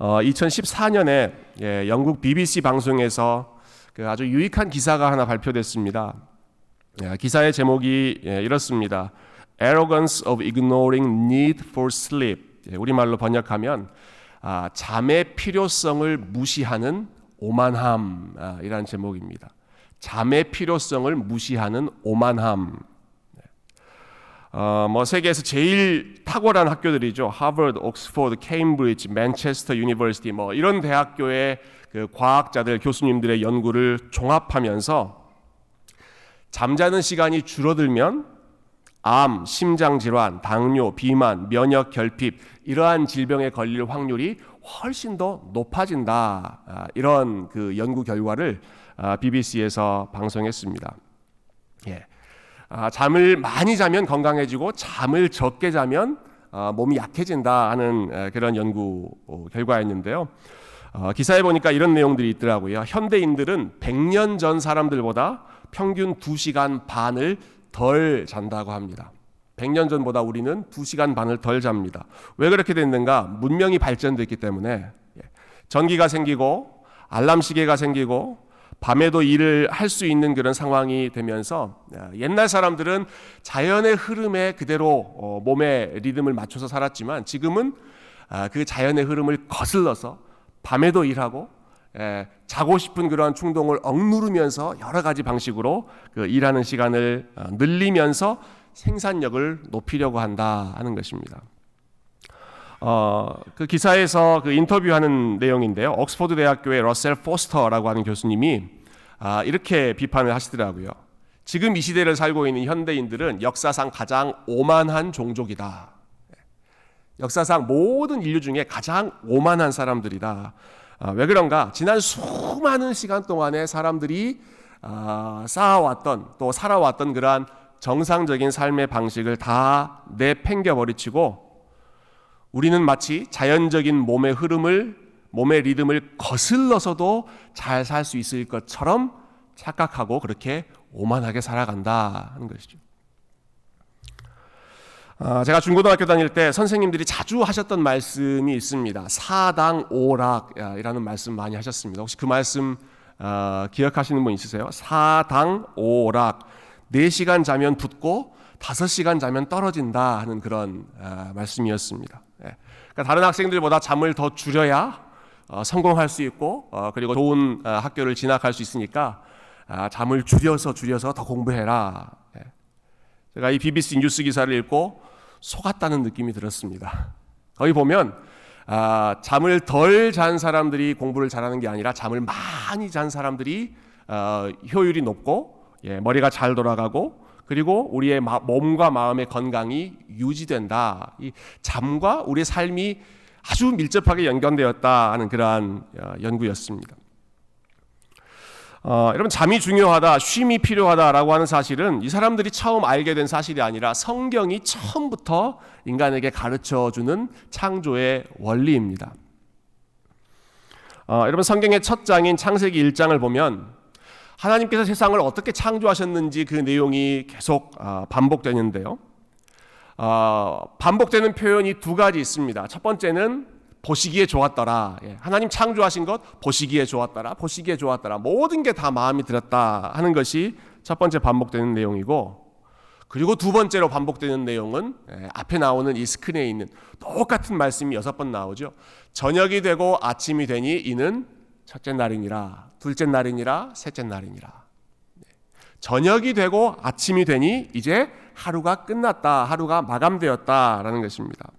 2014년에 영국 BBC 방송에서 그 아주 유익한 기사가 하나 발표됐습니다. 기사의 제목이 이렇습니다. Arrogance of ignoring need for sleep. 우리말로 번역하면 잠의 필요성을 무시하는 오만함이라는 제목입니다. 잠의 필요성을 무시하는 오만함. 세계에서 제일 탁월한 학교들이죠. 하버드, 옥스퍼드, 케임브리지, 맨체스터 유니버시티 이런 대학교의 그 과학자들, 교수님들의 연구를 종합하면서 잠자는 시간이 줄어들면 암, 심장질환, 당뇨, 비만, 면역 결핍 이러한 질병에 걸릴 확률이 훨씬 더 높아진다. 이런 그 연구 결과를 BBC에서 방송했습니다. 잠을 많이 자면 건강해지고 잠을 적게 자면 몸이 약해진다 하는 그런 연구 결과였는데요. 기사에 보니까 이런 내용들이 있더라고요. 현대인들은 100년 전 사람들보다 평균 2시간 반을 덜 잔다고 합니다. 100년 전보다 우리는 2시간 반을 덜 잡니다. 왜 그렇게 됐는가? 문명이 발전됐기 때문에 전기가 생기고 알람 시계가 생기고 밤에도 일을 할 수 있는 그런 상황이 되면서 옛날 사람들은 자연의 흐름에 그대로 몸의 리듬을 맞춰서 살았지만 지금은 그 자연의 흐름을 거슬러서 밤에도 일하고 자고 싶은 그러한 충동을 억누르면서 여러 가지 방식으로 그 일하는 시간을 늘리면서 생산력을 높이려고 한다 하는 것입니다. 그 기사에서 그 인터뷰하는 내용인데요. 옥스퍼드 대학교의 러셀 포스터라고 하는 교수님이 이렇게 비판을 하시더라고요. 지금 이 시대를 살고 있는 현대인들은 역사상 가장 오만한 종족이다. 역사상 모든 인류 중에 가장 오만한 사람들이다. 왜 그런가? 지난 수많은 시간 동안에 사람들이 쌓아왔던 또 살아왔던 그러한 정상적인 삶의 방식을 다 내팽겨버리치고 우리는 마치 자연적인 몸의 흐름을, 몸의 리듬을 거슬러서도 잘 살 수 있을 것처럼 착각하고 그렇게 오만하게 살아간다 하는 것이죠. 제가 중고등학교 다닐 때 선생님들이 자주 하셨던 말씀이 있습니다. 사당오락이라는 말씀 많이 하셨습니다. 혹시 그 말씀 기억하시는 분 있으세요? 사당오락. 4시간 자면 붙고 5시간 자면 떨어진다 하는 그런 말씀이었습니다. 그러니까 다른 학생들보다 잠을 더 줄여야 성공할 수 있고 그리고 좋은 학교를 진학할 수 있으니까 잠을 줄여서 더 공부해라. 제가 이 BBC 뉴스 기사를 읽고 속았다는 느낌이 들었습니다. 거기 보면 잠을 덜 잔 사람들이 공부를 잘하는 게 아니라 잠을 많이 잔 사람들이 효율이 높고 머리가 잘 돌아가고 그리고 우리의 몸과 마음의 건강이 유지된다. 이 잠과 우리의 삶이 아주 밀접하게 연관되었다 하는 그러한 연구였습니다. 여러분 잠이 중요하다, 쉼이 필요하다라고 하는 사실은 이 사람들이 처음 알게 된 사실이 아니라 성경이 처음부터 인간에게 가르쳐주는 창조의 원리입니다. 여러분 성경의 첫 장인 창세기 1장을 보면 하나님께서 세상을 어떻게 창조하셨는지 그 내용이 계속 반복되는데요. 반복되는 표현이 두 가지 있습니다. 첫 번째는 보시기에 좋았더라. 하나님 창조하신 것 보시기에 좋았더라. 보시기에 좋았더라. 모든 게 다 마음에 들었다 하는 것이 첫 번째 반복되는 내용이고, 그리고 두 번째로 반복되는 내용은 앞에 나오는 이 스크린에 있는 똑같은 말씀이 6번 나오죠. 저녁이 되고 아침이 되니 이는 첫째 날이니라, 둘째 날이니라, 셋째 날이니라. 저녁이 되고 아침이 되니 이제 하루가 끝났다, 하루가 마감되었다라는 것입니다.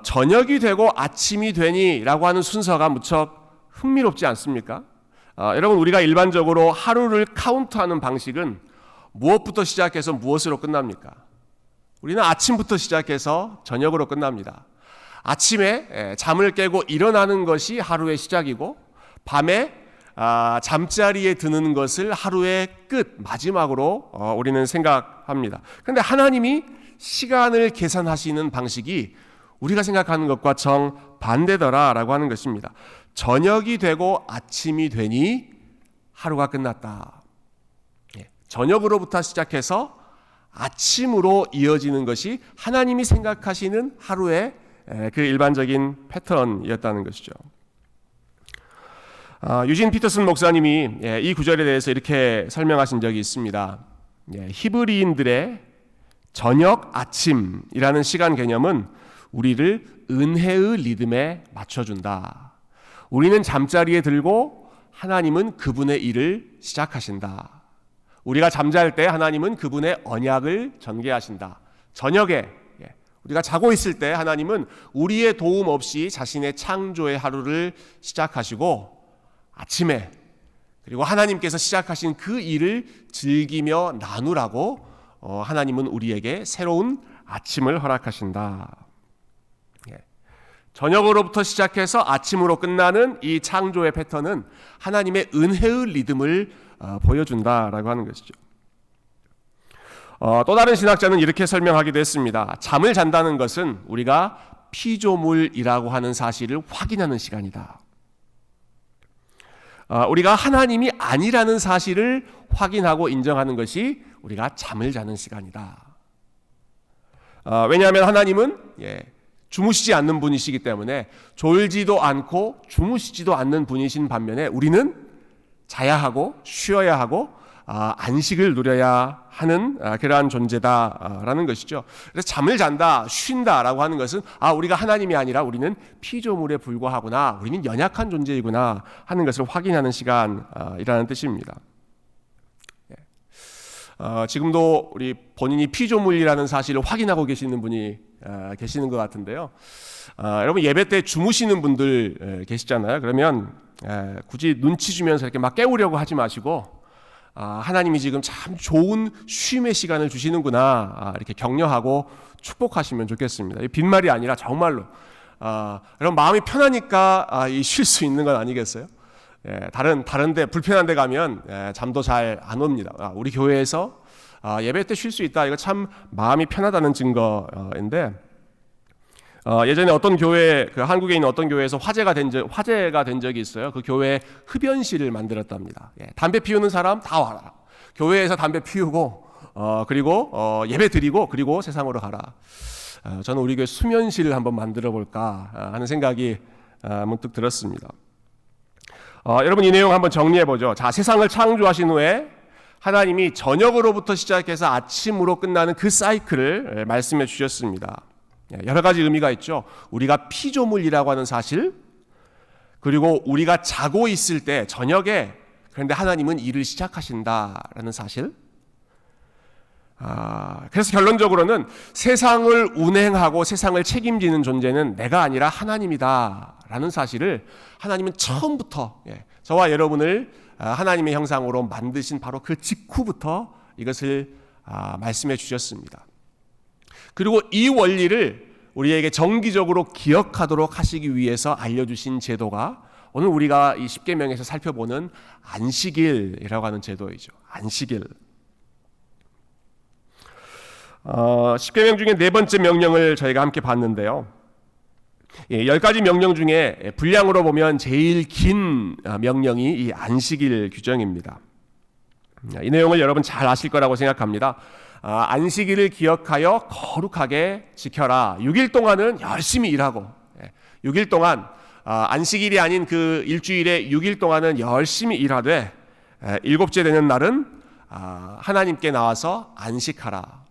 저녁이 되고 아침이 되니라고 하는 순서가 무척 흥미롭지 않습니까? 여러분 우리가 일반적으로 하루를 카운트하는 방식은 무엇부터 시작해서 무엇으로 끝납니까? 우리는 아침부터 시작해서 저녁으로 끝납니다. 아침에 잠을 깨고 일어나는 것이 하루의 시작이고 밤에 잠자리에 드는 것을 하루의 끝, 마지막으로 우리는 생각합니다. 그런데 하나님이 시간을 계산하시는 방식이 우리가 생각하는 것과 정반대더라라고 하는 것입니다. 저녁이 되고 아침이 되니 하루가 끝났다. 저녁으로부터 시작해서 아침으로 이어지는 것이 하나님이 생각하시는 하루의 그 일반적인 패턴이었다는 것이죠. 유진 피터슨 목사님이 이 구절에 대해서 이렇게 설명하신 적이 있습니다. 히브리인들의 저녁 아침이라는 시간 개념은 우리를 은혜의 리듬에 맞춰준다. 우리는 잠자리에 들고 하나님은 그분의 일을 시작하신다. 우리가 잠잘 때 하나님은 그분의 언약을 전개하신다. 저녁에 우리가 자고 있을 때 하나님은 우리의 도움 없이 자신의 창조의 하루를 시작하시고, 아침에 그리고 하나님께서 시작하신 그 일을 즐기며 나누라고 하나님은 우리에게 새로운 아침을 허락하신다. 저녁으로부터 시작해서 아침으로 끝나는 이 창조의 패턴은 하나님의 은혜의 리듬을 보여준다라고 하는 것이죠. 또 다른 신학자는 이렇게 설명하기도 했습니다. 잠을 잔다는 것은 우리가 피조물이라고 하는 사실을 확인하는 시간이다. 우리가 하나님이 아니라는 사실을 확인하고 인정하는 것이 우리가 잠을 자는 시간이다. 왜냐하면 하나님은 주무시지 않는 분이시기 때문에 졸지도 않고 주무시지도 않는 분이신 반면에 우리는 자야 하고 쉬어야 하고 안식을 누려야 하는 그러한 존재다라는 것이죠. 그래서 잠을 잔다, 쉰다라고 하는 것은 우리가 하나님이 아니라 우리는 피조물에 불과하구나, 우리는 연약한 존재이구나 하는 것을 확인하는 시간이라는 뜻입니다. 지금도 우리 본인이 피조물이라는 사실을 확인하고 계시는 분이 계시는 것 같은데요. 여러분 예배 때 주무시는 분들 계시잖아요. 그러면 굳이 눈치 주면서 이렇게 막 깨우려고 하지 마시고 하나님이 지금 참 좋은 쉼의 시간을 주시는구나 이렇게 격려하고 축복하시면 좋겠습니다. 빈말이 아니라 정말로 여러분 마음이 편하니까 쉴 수 있는 건 아니겠어요? 다른데 불편한 데 가면 잠도 잘 안 옵니다. 우리 교회에서 예배 때 쉴 수 있다. 이거 참 마음이 편하다는 증거인데 예전에 어떤 교회, 한국에 있는 어떤 교회에서 화제가 된 적이 있어요. 그 교회에 흡연실을 만들었답니다. 담배 피우는 사람 다 와라. 교회에서 담배 피우고 그리고 예배 드리고 그리고 세상으로 가라. 저는 우리 교회 수면실을 한번 만들어 볼까 하는 생각이 문득 들었습니다. 여러분 이 내용 한번 정리해 보죠. 자, 세상을 창조하신 후에 하나님이 저녁으로부터 시작해서 아침으로 끝나는 그 사이클을 말씀해 주셨습니다. 여러 가지 의미가 있죠. 우리가 피조물이라고 하는 사실, 그리고 우리가 자고 있을 때 저녁에 그런데 하나님은 일을 시작하신다라는 사실. 그래서 결론적으로는 세상을 운행하고 세상을 책임지는 존재는 내가 아니라 하나님이다라는 사실을 하나님은 처음부터 저와 여러분을 하나님의 형상으로 만드신 바로 그 직후부터 이것을 말씀해 주셨습니다. 그리고 이 원리를 우리에게 정기적으로 기억하도록 하시기 위해서 알려주신 제도가 오늘 우리가 이 십계명에서 살펴보는 안식일이라고 하는 제도이죠. 안식일. 십계명 중에 네 번째 명령을 저희가 함께 봤는데요. 10가지 명령 중에 분량으로 보면 제일 긴 명령이 이 안식일 규정입니다. 이 내용을 여러분 잘 아실 거라고 생각합니다. 안식일을 기억하여 거룩하게 지켜라. 6일 동안은 열심히 일하고 6일 동안 안식일이 아닌 그 일주일에 6일 동안은 열심히 일하되 일곱째 되는 날은 하나님께 나와서 안식하라.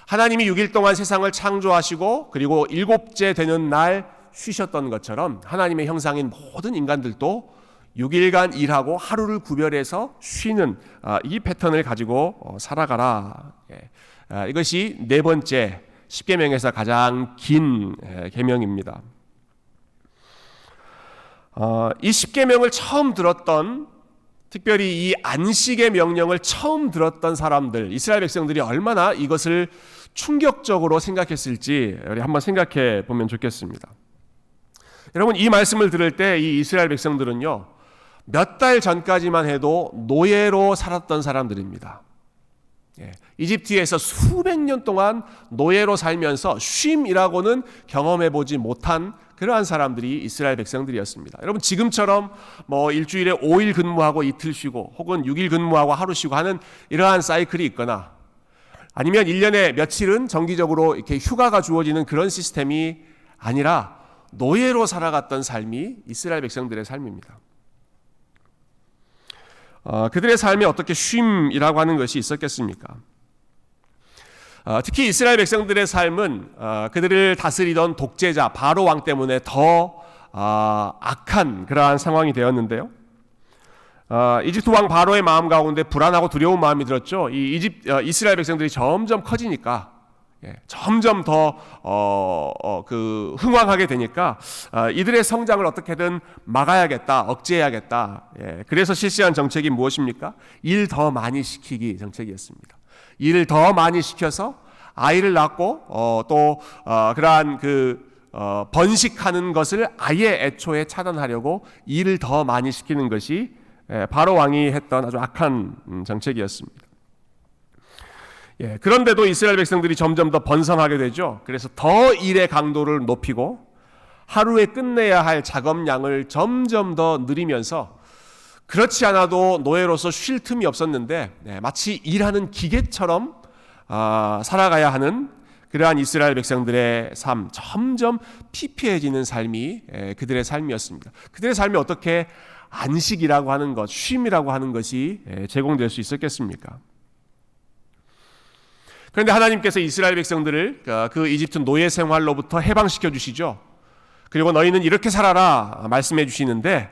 하나님이 6일 동안 세상을 창조하시고 그리고 일곱째 되는 날 쉬셨던 것처럼 하나님의 형상인 모든 인간들도 6일간 일하고 하루를 구별해서 쉬는 이 패턴을 가지고 살아가라. 이것이 네 번째 십계명에서 가장 긴 계명입니다. 이 십계명을 처음 들었던, 특별히 이 안식의 명령을 처음 들었던 사람들, 이스라엘 백성들이 얼마나 이것을 충격적으로 생각했을지 우리 한번 생각해 보면 좋겠습니다. 여러분 이 말씀을 들을 때 이 이스라엘 백성들은요, 몇 달 전까지만 해도 노예로 살았던 사람들입니다. 이집트에서 수백 년 동안 노예로 살면서 쉼이라고는 경험해보지 못한 그러한 사람들이 이스라엘 백성들이었습니다. 여러분 지금처럼 일주일에 5일 근무하고 이틀 쉬고 혹은 6일 근무하고 하루 쉬고 하는 이러한 사이클이 있거나 아니면 1년에 며칠은 정기적으로 이렇게 휴가가 주어지는 그런 시스템이 아니라 노예로 살아갔던 삶이 이스라엘 백성들의 삶입니다. 그들의 삶에 어떻게 쉼이라고 하는 것이 있었겠습니까? 특히 이스라엘 백성들의 삶은 그들을 다스리던 독재자 바로 왕 때문에 더 악한 그러한 상황이 되었는데요. 이집트 왕 바로의 마음 가운데 불안하고 두려운 마음이 들었죠. 이스라엘 백성들이 점점 커지니까, 점점 더 흥왕하게 되니까 이들의 성장을 어떻게든 막아야겠다, 억제해야겠다. 그래서 실시한 정책이 무엇입니까? 일 더 많이 시키기 정책이었습니다. 일을 더 많이 시켜서 아이를 낳고 그러한 번식하는 것을 아예 애초에 차단하려고 일을 더 많이 시키는 것이 바로 왕이 했던 아주 악한 정책이었습니다. 그런데도 이스라엘 백성들이 점점 더 번성하게 되죠. 그래서 더 일의 강도를 높이고 하루에 끝내야 할 작업량을 점점 더 늘리면서 그렇지 않아도 노예로서 쉴 틈이 없었는데 마치 일하는 기계처럼 살아가야 하는 그러한 이스라엘 백성들의 삶, 점점 피폐해지는 삶이 그들의 삶이었습니다. 그들의 삶이 어떻게 안식이라고 하는 것, 쉼이라고 하는 것이 제공될 수 있었겠습니까? 그런데 하나님께서 이스라엘 백성들을 그 이집트 노예 생활로부터 해방시켜 주시죠. 그리고 너희는 이렇게 살아라 말씀해 주시는데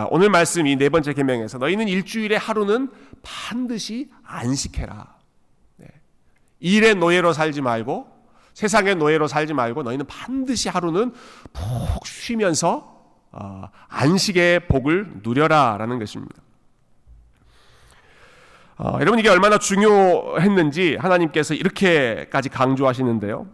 오늘 말씀 이 네 번째 계명에서 너희는 일주일에 하루는 반드시 안식해라. 일의 노예로 살지 말고 세상의 노예로 살지 말고 너희는 반드시 하루는 푹 쉬면서 안식의 복을 누려라 라는 것입니다. 여러분 이게 얼마나 중요했는지 하나님께서 이렇게까지 강조하시는데요.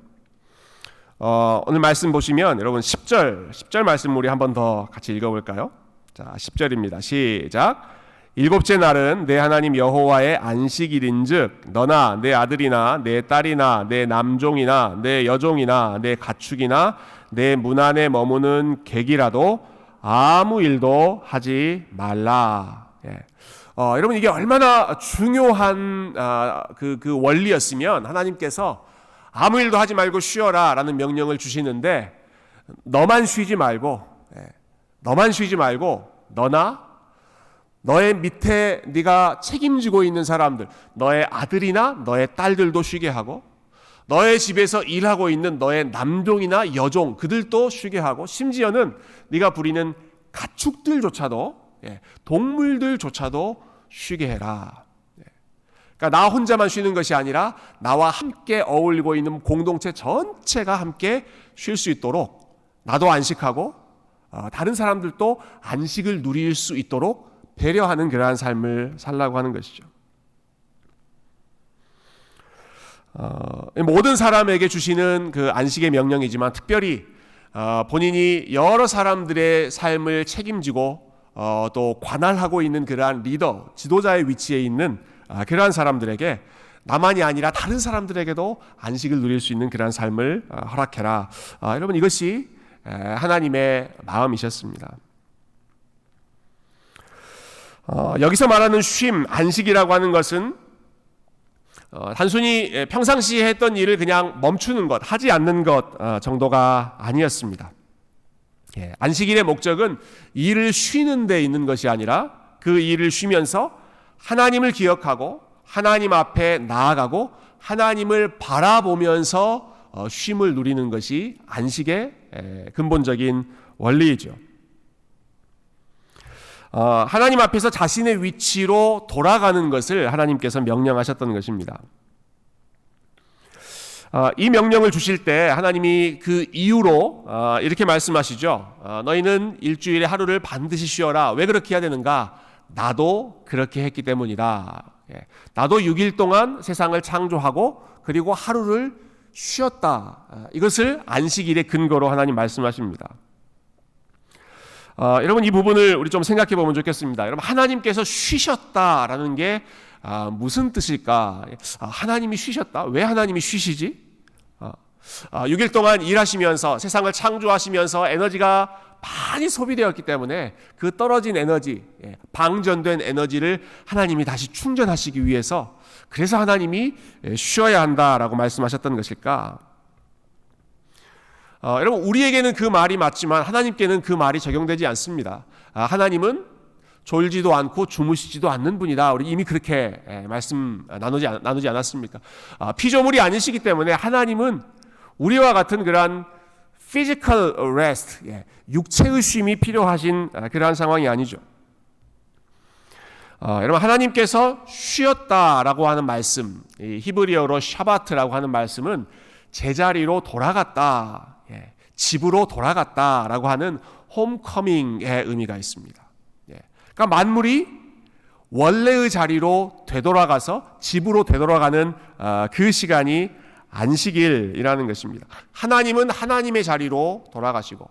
오늘 말씀 보시면 여러분 10절 말씀 우리 한 번 더 같이 읽어볼까요? 자, 10절입니다. 시작. 일곱째 날은 내 하나님 여호와의 안식일인즉 너나 내 아들이나 내 딸이나 내 남종이나 내 여종이나 내 가축이나 내 문 안에 머무는 객이라도 아무 일도 하지 말라. 여러분 이게 얼마나 중요한 그 원리였으면 하나님께서 아무 일도 하지 말고 쉬어라 라는 명령을 주시는데 너만 쉬지 말고 너나 너의 밑에 네가 책임지고 있는 사람들, 너의 아들이나 너의 딸들도 쉬게 하고 너의 집에서 일하고 있는 너의 남종이나 여종 그들도 쉬게 하고 심지어는 네가 부리는 가축들조차도 동물들조차도 쉬게 해라. 그러니까 나 혼자만 쉬는 것이 아니라 나와 함께 어울리고 있는 공동체 전체가 함께 쉴 수 있도록 나도 안식하고 다른 사람들도 안식을 누릴 수 있도록 배려하는 그러한 삶을 살라고 하는 것이죠. 모든 사람에게 주시는 그 안식의 명령이지만 특별히 본인이 여러 사람들의 삶을 책임지고 또 관할하고 있는 그러한 리더, 지도자의 위치에 있는 그러한 사람들에게 나만이 아니라 다른 사람들에게도 안식을 누릴 수 있는 그러한 삶을 허락해라. 여러분 이것이 하나님의 마음이셨습니다. 여기서 말하는 쉼, 안식이라고 하는 것은 단순히 평상시에 했던 일을 그냥 멈추는 것, 하지 않는 것 정도가 아니었습니다. 안식일의 목적은 일을 쉬는 데 있는 것이 아니라 그 일을 쉬면서 하나님을 기억하고 하나님 앞에 나아가고 하나님을 바라보면서 쉼을 누리는 것이 안식의 근본적인 원리이죠. 하나님 앞에서 자신의 위치로 돌아가는 것을 하나님께서 명령하셨던 것입니다. 이 명령을 주실 때 하나님이 그 이유로 이렇게 말씀하시죠. 너희는 일주일에 하루를 반드시 쉬어라. 왜 그렇게 해야 되는가? 나도 그렇게 했기 때문이다. 나도 6일 동안 세상을 창조하고 그리고 하루를 쉬었다. 이것을 안식일의 근거로 하나님 말씀하십니다. 여러분 이 부분을 우리 좀 생각해 보면 좋겠습니다. 여러분 하나님께서 쉬셨다라는 게 무슨 뜻일까? 하나님이 쉬셨다? 왜 하나님이 쉬시지? 6일 동안 일하시면서 세상을 창조하시면서 에너지가 많이 소비되었기 때문에 그 떨어진 에너지, 방전된 에너지를 하나님이 다시 충전하시기 위해서 그래서 하나님이 쉬어야 한다라고 말씀하셨던 것일까? 여러분, 우리에게는 그 말이 맞지만 하나님께는 그 말이 적용되지 않습니다. 하나님은 졸지도 않고 주무시지도 않는 분이다. 우리 이미 그렇게 말씀 나누지 않았습니까? 피조물이 아니시기 때문에 하나님은 우리와 같은 그러한 physical rest, 육체의 쉼이 필요하신 그러한 상황이 아니죠. 여러분, 하나님께서 쉬었다라고 하는 말씀, 히브리어로 샤바트라고 하는 말씀은 제자리로 돌아갔다, 집으로 돌아갔다라고 하는 홈커밍의 의미가 있습니다. 그러니까 만물이 원래의 자리로 되돌아가서 집으로 되돌아가는 그 시간이 안식일이라는 것입니다. 하나님은 하나님의 자리로 돌아가시고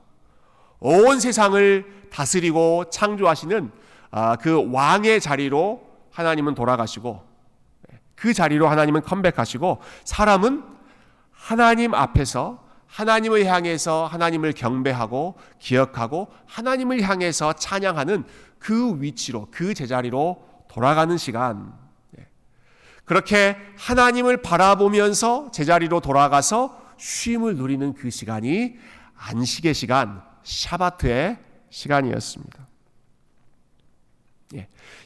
온 세상을 다스리고 창조하시는 그 왕의 자리로 하나님은 돌아가시고 그 자리로 하나님은 컴백하시고 사람은 하나님 앞에서 하나님을 향해서 하나님을 경배하고 기억하고 하나님을 향해서 찬양하는 그 위치로 그 제자리로 돌아가는 시간, 그렇게 하나님을 바라보면서 제자리로 돌아가서 쉼을 누리는 그 시간이 안식의 시간, 샤바트의 시간이었습니다.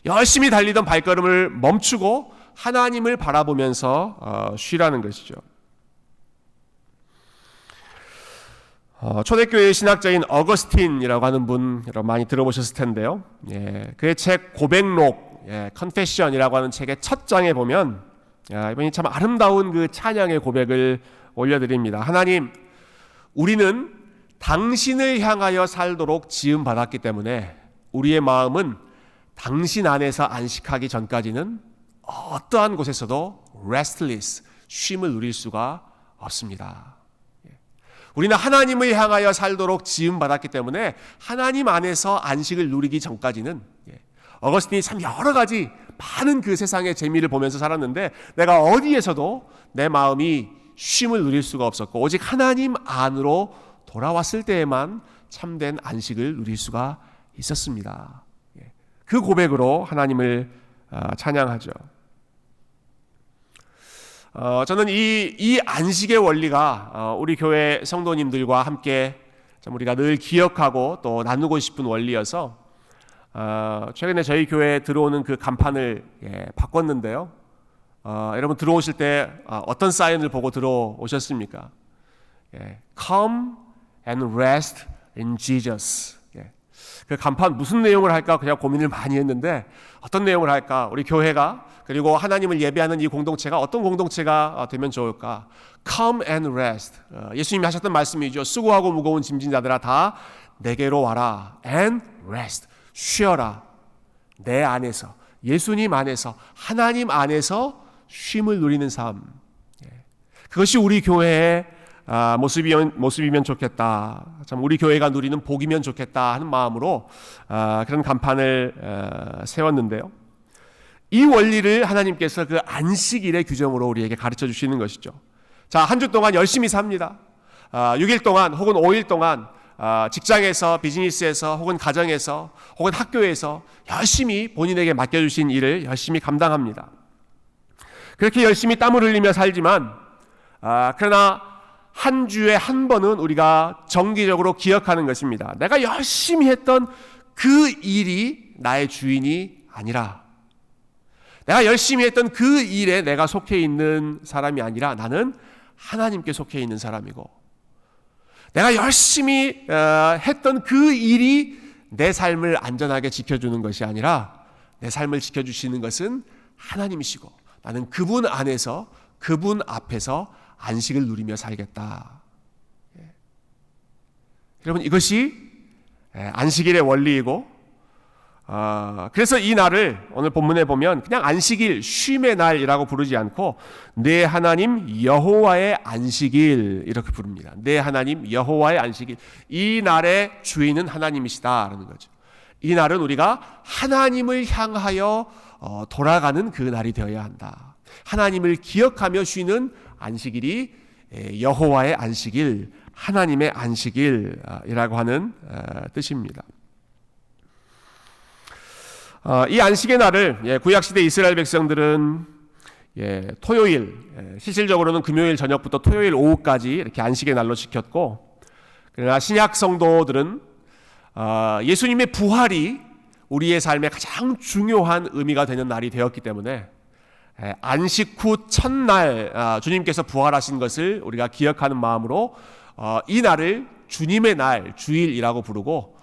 열심히 달리던 발걸음을 멈추고 하나님을 바라보면서 쉬라는 것이죠. 초대교회의 신학자인 어거스틴이라고 하는 분 여러분 많이 들어보셨을 텐데요. 그의 책 고백록, 컨페션이라고 하는 책의 첫 장에 보면 이분이 참 아름다운 그 찬양의 고백을 올려드립니다. 하나님, 우리는 당신을 향하여 살도록 지음받았기 때문에 우리의 마음은 당신 안에서 안식하기 전까지는 어떠한 곳에서도 restless, 쉼을 누릴 수가 없습니다. 우리는 하나님을 향하여 살도록 지음받았기 때문에 하나님 안에서 안식을 누리기 전까지는, 어거스틴이 참 여러 가지 많은 그 세상의 재미를 보면서 살았는데 내가 어디에서도 내 마음이 쉼을 누릴 수가 없었고 오직 하나님 안으로 돌아왔을 때에만 참된 안식을 누릴 수가 있었습니다. 그 고백으로 하나님을 찬양하죠. 저는 이 안식의 원리가 우리 교회 성도님들과 함께 참 우리가 늘 기억하고 또 나누고 싶은 원리여서 최근에 저희 교회에 들어오는 그 간판을 바꿨는데요. 여러분 들어오실 때 어떤 사인을 보고 들어오셨습니까? Come and rest in Jesus. 그 간판 무슨 내용을 할까 그냥 고민을 많이 했는데 어떤 내용을 할까? 우리 교회가 그리고 하나님을 예배하는 이 공동체가 어떤 공동체가 되면 좋을까? Come and rest. 예수님이 하셨던 말씀이죠. 수고하고 무거운 짐진 자들아 다 내게로 와라. And rest. 쉬어라. 내 안에서, 예수님 안에서, 하나님 안에서 쉼을 누리는 삶. 그것이 우리 교회의 모습이면 좋겠다. 참 우리 교회가 누리는 복이면 좋겠다 하는 마음으로 그런 간판을 세웠는데요. 이 원리를 하나님께서 그 안식일의 규정으로 우리에게 가르쳐 주시는 것이죠. 자, 한 주 동안 열심히 삽니다. 6일 동안 혹은 5일 동안 직장에서, 비즈니스에서, 혹은 가정에서, 혹은 학교에서 열심히 본인에게 맡겨주신 일을 열심히 감당합니다. 그렇게 열심히 땀을 흘리며 살지만 그러나 한 주에 한 번은 우리가 정기적으로 기억하는 것입니다. 내가 열심히 했던 그 일이 나의 주인이 아니라, 내가 열심히 했던 그 일에 내가 속해 있는 사람이 아니라 나는 하나님께 속해 있는 사람이고, 내가 열심히 했던 그 일이 내 삶을 안전하게 지켜주는 것이 아니라 내 삶을 지켜주시는 것은 하나님이시고 나는 그분 안에서, 그분 앞에서 안식을 누리며 살겠다. 여러분, 이것이 안식일의 원리이고, 그래서 이 날을 오늘 본문에 보면 그냥 안식일, 쉼의 날이라고 부르지 않고 내 하나님 여호와의 안식일 이렇게 부릅니다. 내 하나님 여호와의 안식일. 이 날의 주인은 하나님이시다라는 거죠. 이 날은 우리가 하나님을 향하여 돌아가는 그 날이 되어야 한다. 하나님을 기억하며 쉬는 안식일이 여호와의 안식일, 하나님의 안식일이라고 하는 뜻입니다. 이 안식의 날을 구약시대 이스라엘 백성들은 토요일, 실질적으로는 금요일 저녁부터 토요일 오후까지 이렇게 안식의 날로 지켰고, 그러나 신약 성도들은 예수님의 부활이 우리의 삶에 가장 중요한 의미가 되는 날이 되었기 때문에 안식 후 첫날 주님께서 부활하신 것을 우리가 기억하는 마음으로 이 날을 주님의 날, 주일이라고 부르고,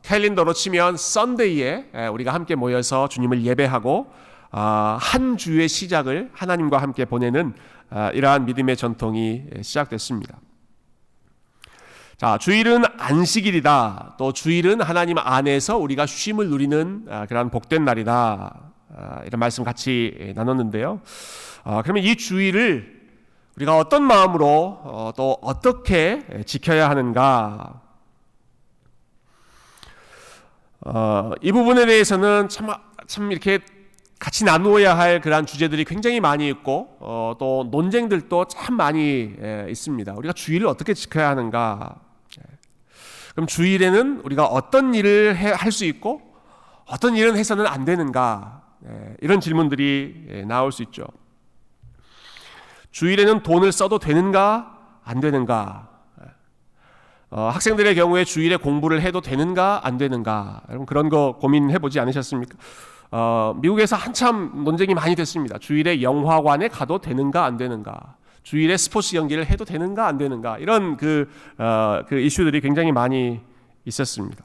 캘린더로 치면 썬데이에 우리가 함께 모여서 주님을 예배하고 한 주의 시작을 하나님과 함께 보내는 이러한 믿음의 전통이 시작됐습니다. 자, 주일은 안식일이다. 또 주일은 하나님 안에서 우리가 쉼을 누리는 그런 복된 날이다. 이런 말씀 같이 나눴는데요. 그러면 이 주일을 우리가 어떤 마음으로 또 어떻게 지켜야 하는가? 이 부분에 대해서는 참 이렇게 같이 나누어야 할 그러한 주제들이 굉장히 많이 있고 또 논쟁들도 참 많이 있습니다. 우리가 주일을 어떻게 지켜야 하는가? 그럼 주일에는 우리가 어떤 일을 할 수 있고 어떤 일은 해서는 안 되는가? 이런 질문들이 나올 수 있죠. 주일에는 돈을 써도 되는가? 안 되는가? 학생들의 경우에 주일에 공부를 해도 되는가? 안 되는가? 여러분 그런 거 고민해 보지 않으셨습니까? 미국에서 한참 논쟁이 많이 됐습니다. 주일에 영화관에 가도 되는가? 안 되는가? 주일에 스포츠 경기를 해도 되는가? 안 되는가? 이런 그 이슈들이 굉장히 많이 있었습니다.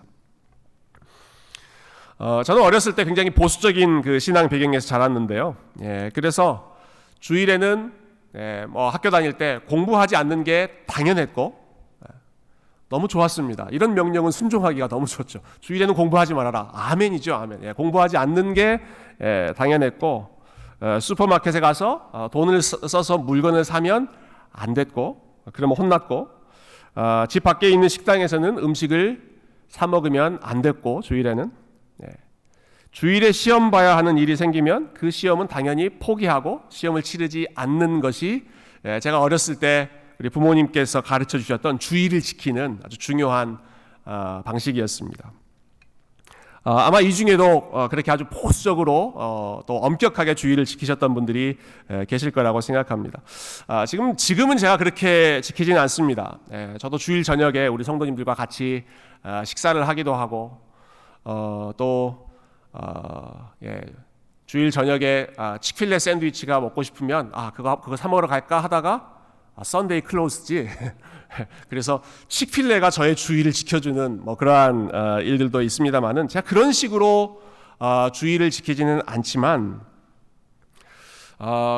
저는 어렸을 때 굉장히 보수적인 그 신앙 배경에서 자랐는데요. 그래서 주일에는 학교 다닐 때 공부하지 않는 게 당연했고 너무 좋았습니다. 이런 명령은 순종하기가 너무 좋죠. 주일에는 공부하지 말아라. 아멘이죠, 아멘. 공부하지 않는 게 당연했고 슈퍼마켓에 가서 돈을 써서 물건을 사면 안 됐고 그러면 혼났고 집 밖에 있는 식당에서는 음식을 사 먹으면 안 됐고 주일에는 주일에 시험 봐야 하는 일이 생기면 그 시험은 당연히 포기하고 시험을 치르지 않는 것이 제가 어렸을 때 우리 부모님께서 가르쳐 주셨던 주일을 지키는 아주 중요한 방식이었습니다. 아마 이 중에도 그렇게 아주 보수적으로 또 엄격하게 주일을 지키셨던 분들이 계실 거라고 생각합니다. 지금은 제가 그렇게 지키지는 않습니다. 저도 주일 저녁에 우리 성도님들과 같이 식사를 하기도 하고 주일 저녁에 치크필레 샌드위치가 먹고 싶으면 그거 사 먹으러 갈까 하다가 썬데이 클로즈지. 그래서 치크필레가 저의 주일을 지켜주는 그러한 일들도 있습니다만은 제가 그런 식으로 주일을 지키지는 않지만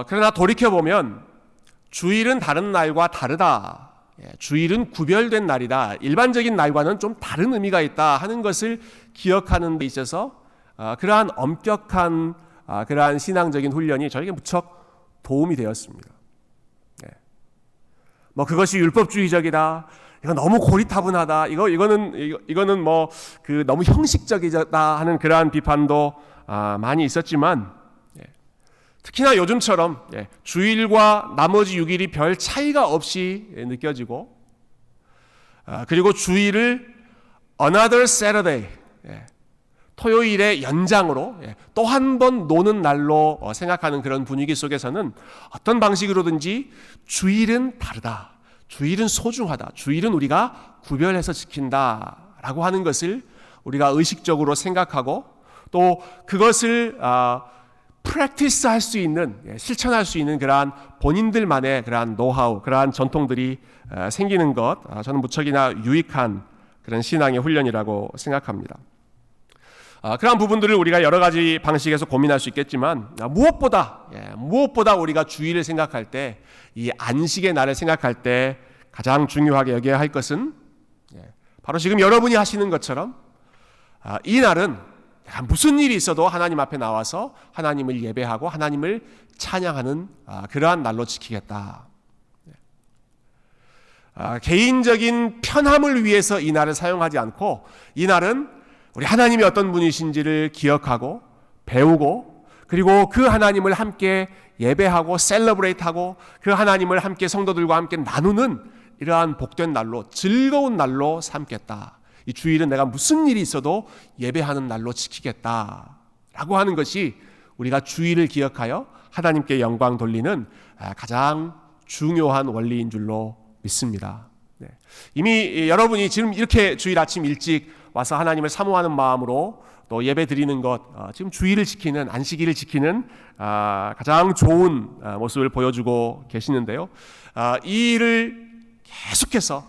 그러나 돌이켜 보면 주일은 다른 날과 다르다. 주일은 구별된 날이다. 일반적인 날과는 좀 다른 의미가 있다 하는 것을 기억하는 데 있어서 그러한 엄격한 그러한 신앙적인 훈련이 저에게 무척 도움이 되었습니다. 그것이 율법주의적이다. 이거 너무 고리타분하다. 이거는 너무 형식적이다 하는 그러한 비판도 많이 있었지만 특히나 요즘처럼 주일과 나머지 6일이 별 차이가 없이 느껴지고 그리고 주일을 another Saturday 토요일의 연장으로 또 한 번 노는 날로 생각하는 그런 분위기 속에서는 어떤 방식으로든지 주일은 다르다. 주일은 소중하다. 주일은 우리가 구별해서 지킨다라고 하는 것을 우리가 의식적으로 생각하고 또 그것을 프랙티스 할 수 있는, 실천할 수 있는 그러한 본인들만의 그러한 노하우, 그러한 전통들이 생기는 것, 저는 무척이나 유익한 그런 신앙의 훈련이라고 생각합니다. 그러한 부분들을 우리가 여러 가지 방식에서 고민할 수 있겠지만 무엇보다 우리가 주일을 생각할 때 이 안식의 날을 생각할 때 가장 중요하게 여겨야 할 것은 바로 지금 여러분이 하시는 것처럼 이 날은 무슨 일이 있어도 하나님 앞에 나와서 하나님을 예배하고 하나님을 찬양하는 그러한 날로 지키겠다. 개인적인 편함을 위해서 이 날을 사용하지 않고 이 날은 우리 하나님이 어떤 분이신지를 기억하고 배우고 그리고 그 하나님을 함께 예배하고 셀러브레이트하고 그 하나님을 함께 성도들과 함께 나누는 이러한 복된 날로 즐거운 날로 삼겠다. 이 주일은 내가 무슨 일이 있어도 예배하는 날로 지키겠다라고 하는 것이 우리가 주의를 기억하여 하나님께 영광 돌리는 가장 중요한 원리인 줄로 믿습니다. 네. 이미 여러분이 지금 이렇게 주일 아침 일찍 와서 하나님을 사모하는 마음으로 또 예배 드리는 것, 지금 주일을 지키는, 안식일을 지키는 가장 좋은 모습을 보여주고 계시는데요. 이 일을 계속해서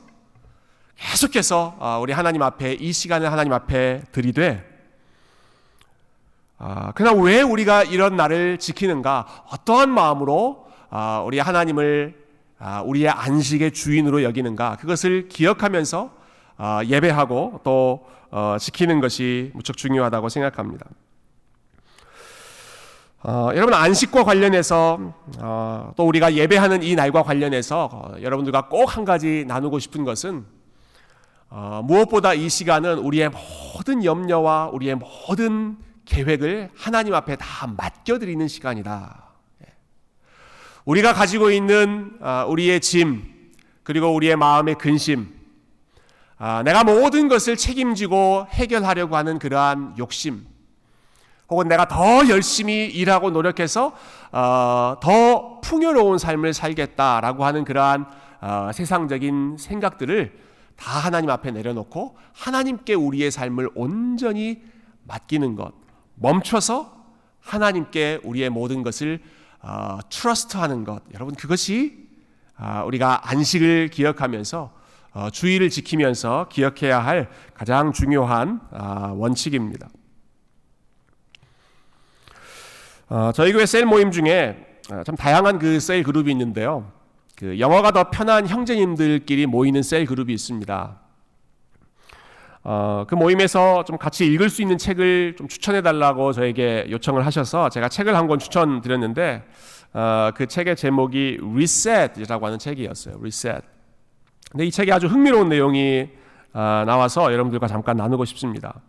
우리 하나님 앞에, 이 시간을 하나님 앞에 드리되, 그러나 왜 우리가 이런 날을 지키는가? 어떠한 마음으로 우리 하나님을 우리의 안식의 주인으로 여기는가? 그것을 기억하면서 예배하고 또 지키는 것이 무척 중요하다고 생각합니다. 여러분, 안식과 관련해서 또 우리가 예배하는 이 날과 관련해서 여러분들과 꼭 한 가지 나누고 싶은 것은 무엇보다 이 시간은 우리의 모든 염려와 우리의 모든 계획을 하나님 앞에 다 맡겨드리는 시간이다. 우리가 가지고 있는 우리의 짐, 그리고 우리의 마음의 근심, 내가 모든 것을 책임지고 해결하려고 하는 그러한 욕심, 혹은 내가 더 열심히 일하고 노력해서 더 풍요로운 삶을 살겠다라고 하는 그러한 세상적인 생각들을 다 하나님 앞에 내려놓고 하나님께 우리의 삶을 온전히 맡기는 것, 멈춰서 하나님께 우리의 모든 것을 트러스트하는 것, 여러분, 그것이 우리가 안식을 기억하면서 주의를 지키면서 기억해야 할 가장 중요한 원칙입니다. 저희 교회 셀 모임 중에 참 다양한 그 셀 그룹이 있는데요. 그 영어가 더 편한 형제님들끼리 모이는 셀 그룹이 있습니다. 그 모임에서 좀 같이 읽을 수 있는 책을 좀 추천해 달라고 저에게 요청을 하셔서 제가 책을 한 권 추천드렸는데 그 책의 제목이 Reset이라고 하는 책이었어요. Reset. 근데 이 책에 아주 흥미로운 내용이 나와서 여러분들과 잠깐 나누고 싶습니다.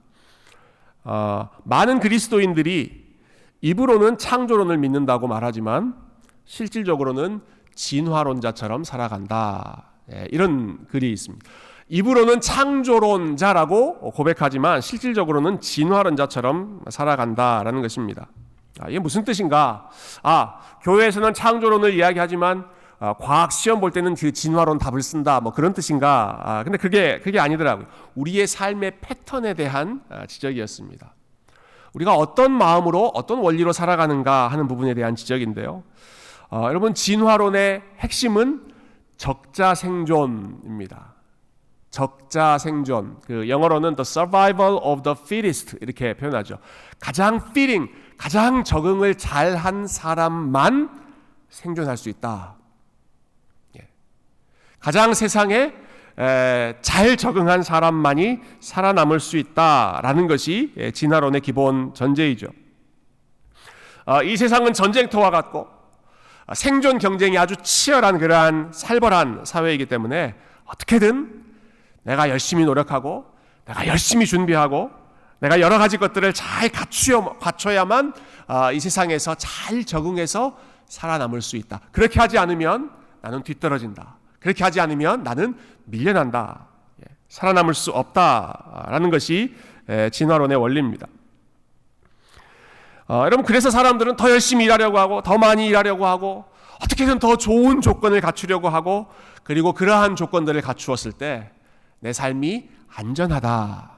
많은 그리스도인들이 입으로는 창조론을 믿는다고 말하지만 실질적으로는 진화론자처럼 살아간다. 이런 글이 있습니다. 입으로는 창조론자라고 고백하지만 실질적으로는 진화론자처럼 살아간다라는 것입니다. 이게 무슨 뜻인가? 교회에서는 창조론을 이야기하지만 과학 시험 볼 때는 그 진화론 답을 쓴다, 뭐 그런 뜻인가? 근데 그게 아니더라고요. 우리의 삶의 패턴에 대한 지적이었습니다. 우리가 어떤 마음으로, 어떤 원리로 살아가는가 하는 부분에 대한 지적인데요. 여러분, 진화론의 핵심은 적자생존입니다. 적자생존. 그 영어로는 the survival of the fittest 이렇게 표현하죠. 가장 가장 적응을 잘한 사람만 생존할 수 있다. 가장 세상에 잘 적응한 사람만이 살아남을 수 있다라는 것이 진화론의 기본 전제이죠. 이 세상은 전쟁터와 같고 생존 경쟁이 아주 치열한 그러한 살벌한 사회이기 때문에 어떻게든 내가 열심히 노력하고 내가 열심히 준비하고 내가 여러 가지 것들을 잘 갖춰야만 이 세상에서 잘 적응해서 살아남을 수 있다. 그렇게 하지 않으면 나는 뒤떨어진다. 그렇게 하지 않으면 나는 밀려난다. 살아남을 수 없다라는 것이 진화론의 원리입니다. 여러분, 그래서 사람들은 더 열심히 일하려고 하고 더 많이 일하려고 하고 어떻게든 더 좋은 조건을 갖추려고 하고, 그리고 그러한 조건들을 갖추었을 때 내 삶이 안전하다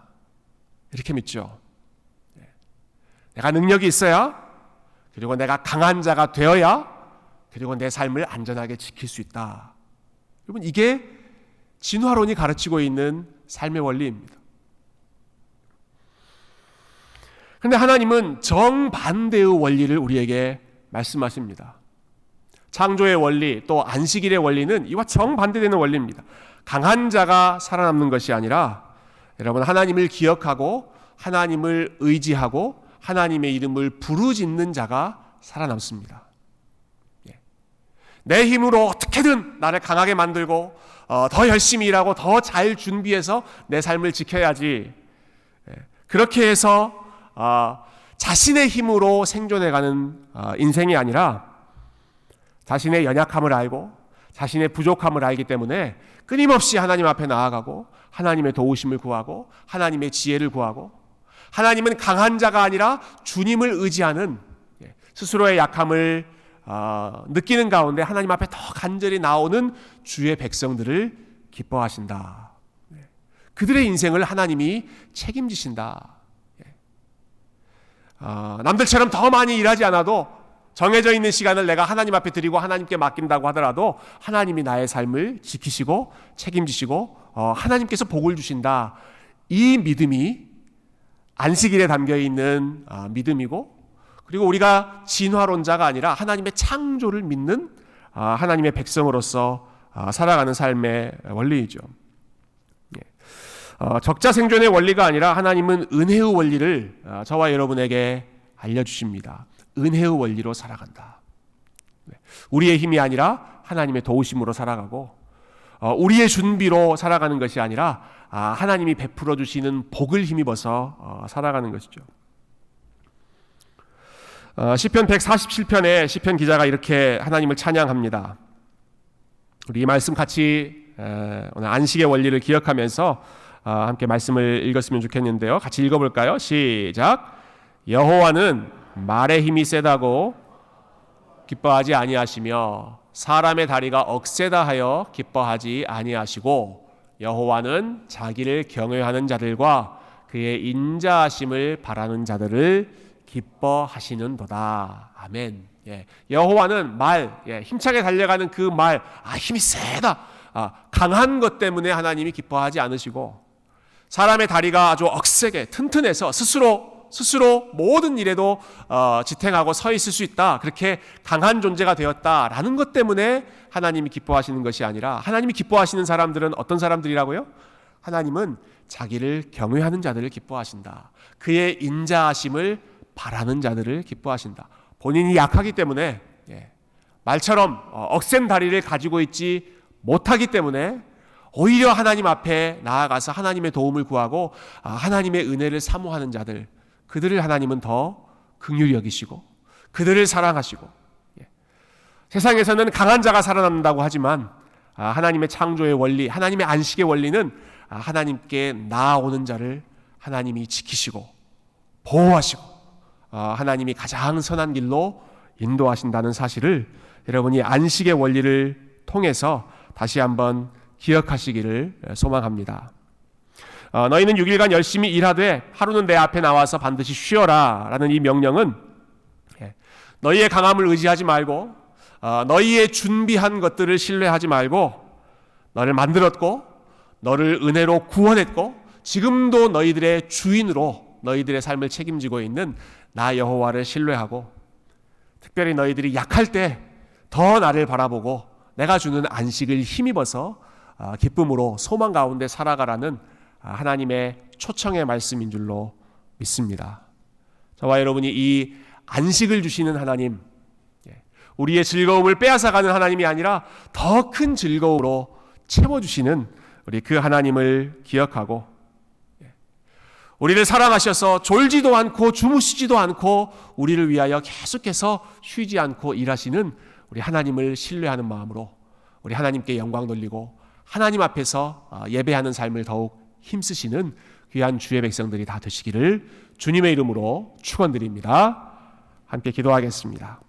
이렇게 믿죠. 내가 능력이 있어야, 그리고 내가 강한 자가 되어야, 그리고 내 삶을 안전하게 지킬 수 있다. 여러분, 이게 진화론이 가르치고 있는 삶의 원리입니다. 그런데 하나님은 정반대의 원리를 우리에게 말씀하십니다. 창조의 원리, 또 안식일의 원리는 이와 정반대되는 원리입니다. 강한 자가 살아남는 것이 아니라, 여러분, 하나님을 기억하고 하나님을 의지하고 하나님의 이름을 부르짖는 자가 살아남습니다. 내 힘으로 어떻게든 나를 강하게 만들고 더 열심히 일하고 더 잘 준비해서 내 삶을 지켜야지, 그렇게 해서 자신의 힘으로 생존해가는 인생이 아니라 자신의 연약함을 알고 자신의 부족함을 알기 때문에 끊임없이 하나님 앞에 나아가고 하나님의 도우심을 구하고 하나님의 지혜를 구하고, 하나님은 강한 자가 아니라 주님을 의지하는 스스로의 약함을 느끼는 가운데 하나님 앞에 더 간절히 나오는 주의 백성들을 기뻐하신다. 그들의 인생을 하나님이 책임지신다. 남들처럼 더 많이 일하지 않아도 정해져 있는 시간을 내가 하나님 앞에 드리고 하나님께 맡긴다고 하더라도 하나님이 나의 삶을 지키시고 책임지시고 하나님께서 복을 주신다. 이 믿음이 안식일에 담겨있는 믿음이고, 그리고 우리가 진화론자가 아니라 하나님의 창조를 믿는 하나님의 백성으로서 살아가는 삶의 원리이죠. 적자생존의 원리가 아니라 하나님은 은혜의 원리를 저와 여러분에게 알려주십니다. 은혜의 원리로 살아간다. 우리의 힘이 아니라 하나님의 도우심으로 살아가고, 우리의 준비로 살아가는 것이 아니라 하나님이 베풀어 주시는 복을 힘입어서 살아가는 것이죠. 시편 147편에 시편 기자가 이렇게 하나님을 찬양합니다. 우리 이 말씀 같이 오늘 안식의 원리를 기억하면서 함께 말씀을 읽었으면 좋겠는데요. 같이 읽어볼까요? 시작. 여호와는 말의 힘이 세다고 기뻐하지 아니하시며 사람의 다리가 억세다 하여 기뻐하지 아니하시고, 여호와는 자기를 경외하는 자들과 그의 인자하심을 바라는 자들을 기뻐하시는도다. 아멘. 여호와는 말, 힘차게 달려가는 그 말, 힘이 세다, 강한 것 때문에 하나님이 기뻐하지 않으시고, 사람의 다리가 아주 억세게 튼튼해서 스스로 모든 일에도 지탱하고 서 있을 수 있다, 그렇게 강한 존재가 되었다라는 것 때문에 하나님이 기뻐하시는 것이 아니라, 하나님이 기뻐하시는 사람들은 어떤 사람들이라고요? 하나님은 자기를 경외하는 자들을 기뻐하신다. 그의 인자하심을 바라는 자들을 기뻐하신다. 본인이 약하기 때문에, 말처럼 억센 다리를 가지고 있지 못하기 때문에 오히려 하나님 앞에 나아가서 하나님의 도움을 구하고 하나님의 은혜를 사모하는 자들, 그들을 하나님은 더 긍휼히 여기시고 그들을 사랑하시고, 세상에서는 강한 자가 살아남는다고 하지만 하나님의 창조의 원리, 하나님의 안식의 원리는 하나님께 나아오는 자를 하나님이 지키시고 보호하시고 하나님이 가장 선한 길로 인도하신다는 사실을 여러분이 안식의 원리를 통해서 다시 한번 기억하시기를 소망합니다. 너희는 6일간 열심히 일하되 하루는 내 앞에 나와서 반드시 쉬어라 라는 이 명령은 너희의 강함을 의지하지 말고 너희의 준비한 것들을 신뢰하지 말고, 너를 만들었고 너를 은혜로 구원했고 지금도 너희들의 주인으로 너희들의 삶을 책임지고 있는 나 여호와를 신뢰하고, 특별히 너희들이 약할 때 더 나를 바라보고 내가 주는 안식을 힘입어서 기쁨으로 소망 가운데 살아가라는 하나님의 초청의 말씀인 줄로 믿습니다. 저와 여러분이 이 안식을 주시는 하나님, 우리의 즐거움을 빼앗아가는 하나님이 아니라 더 큰 즐거움으로 채워주시는 우리 그 하나님을 기억하고, 우리를 사랑하셔서 졸지도 않고 주무시지도 않고 우리를 위하여 계속해서 쉬지 않고 일하시는 우리 하나님을 신뢰하는 마음으로 우리 하나님께 영광 돌리고 하나님 앞에서 예배하는 삶을 더욱 힘쓰시는 귀한 주의 백성들이 다 되시기를 주님의 이름으로 축원드립니다. 함께 기도하겠습니다.